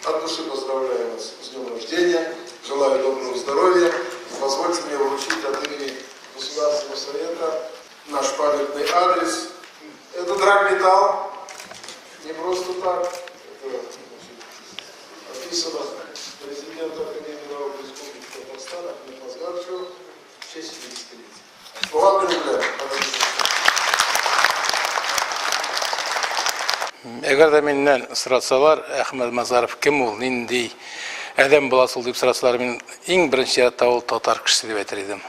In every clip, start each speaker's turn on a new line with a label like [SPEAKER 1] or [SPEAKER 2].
[SPEAKER 1] От души поздравляю вас с днем рождения, желаю доброго здоровья. Позвольте мне вручить от имени Государственного совета наш памятный адрес. Это драгметалл, не просто так. Это описано президенту Академии наук Республики Татарстан Ахмед Мазгаровичу в честь 70-летия. Слова Кремля.
[SPEAKER 2] Әгәр дә миннән сорасалар, Әхмәт Мазаров кем ул, нинди адәм буласы ул дип сорасалар, мин иң беренче чиратта ул татар кешесе дип әйтер идем.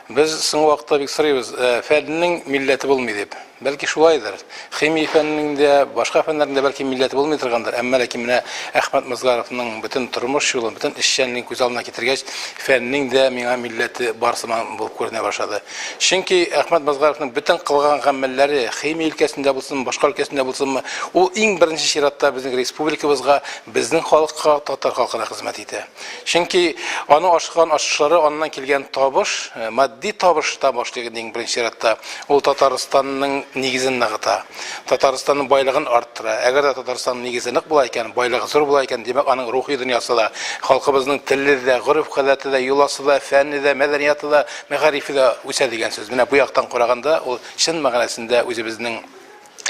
[SPEAKER 2] Без соңгы вакытта бик сорыйбыз, фәннең милләте булмый дип. Бәлки шулайдыр. Химия фәннең дә, башка фәннәрдә бәлки милләте булмый торгандыр. Әмма ләкин менә Әхмәт Мазгаровның бөтен тормыш юлын, бөтен эшчәнлеген күз алдына китергәч, фәннең дә миңа милләте бар сыман булып күренә башлады. Чөнки Әхмәт Мазгаровның бөтен кылган гамәлләре, химия өлкәсендә булсын, башка өлкәсендә булсын, ул иң беренче чиратта безнең республикабызга, безнең халыкка, татар халкына хезмәт итә. Чөнки аның ашкан ашышлары, аннан килгән табыш, матди табышта башлыгының беренче чиратта ул Татарстанның нигезен ныгыта. Татарстанның байлыгын арттыра. Әгәр дә Татарстанның нигезе нык була икән, байлыгы зур була икән, димәк аның рухи дөньясы да, халкыбызның теле дә, гореф-гадәте дә, юласы да, фәнне дә, мәдәнияты да, мәгарифе дә үсә дигән сүз. Менә бу яктан караганда ул чын мәгънәсендә үзебезнең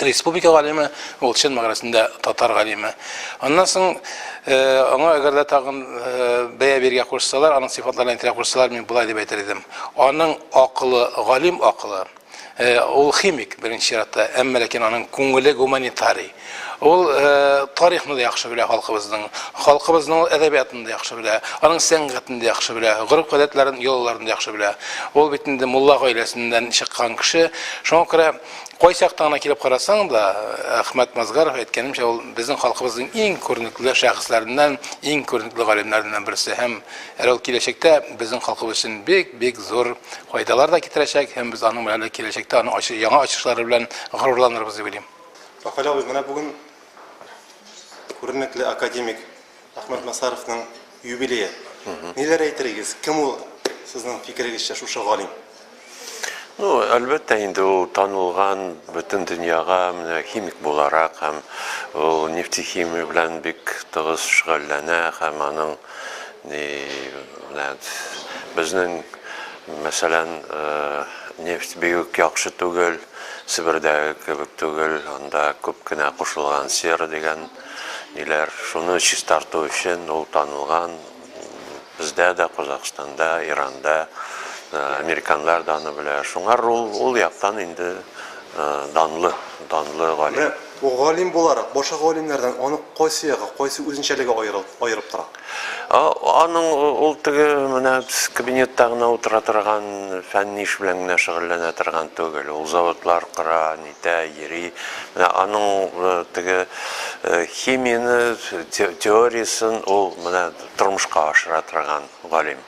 [SPEAKER 2] республика галиме, ул чын мәгънәсендә татар галиме. Аннан соң аңа әгәр дә тагын бәя биргә кушсалар, аның сыйфатларын әйтергә кушсалар, мин булай дип әйтер идем. Аның акылы, галим акылы, ул химик беренче чиратта, әмма ләкин аның күңеле гуманитарий. Ул тарихны да яхшы белә халкыбызның әдәбиятын да яхшы белә, аның сәнгатен дә яхшы белә, гореф-гадәтләрен, йолаларын да яхшы белә. Ул бит инде мулла гаиләсеннән чыккан кеше. Шуңа күрә кайсы яктан килеп карасаң да, Әхмәт Мазгаров әйткәнемчә, ул безнең халкыбызның иң күренекле шәхесләреннән, иң күренекле галимнәреннән берсе. Һәм ул киләчәктә безнең халкыбыз өчен бик зур файдалар да китерәчәк, һәм без аның белән киләчәктә аның яңа ачышлары белән горурланырбыз дип уйлыйм.
[SPEAKER 3] Рафаэль абый, менә бүген күренекле академик Әхмәт Мазгаровның юбилее. Ниләр әйтерегез? Кем ул сезнең фикерегезчә шушы галим?
[SPEAKER 4] Ну, әлбәттә инде ул танылган бөтен дөньяга менә химик буларак һәм ул нефтехимия белән бик тыгыз шөгыльләнә һәм аның безнең мәсәлән нефть бик яхшы түгел, Сибирдәге кебек түгел, анда күп кенә кушылган сера дигән ниләр, шуны чистарту өчен ул танылган бездә дә, Казакъстанда, Иранда, американлар да аны белә. Шуңар ул яктан инде данлы галим.
[SPEAKER 3] Бу галим буларак, башка галимнәрдән аны кайсы үзенчәлеге аерып тора?
[SPEAKER 4] Аның ул теге менә кабинетта гына утыра торган фәнни эш белән генә шөгыльләнә торган түгел. Ул заводлар кыра, нитә, йөри. Аның теге химияне, теориясын ул менә тормышка ашыра торган галим.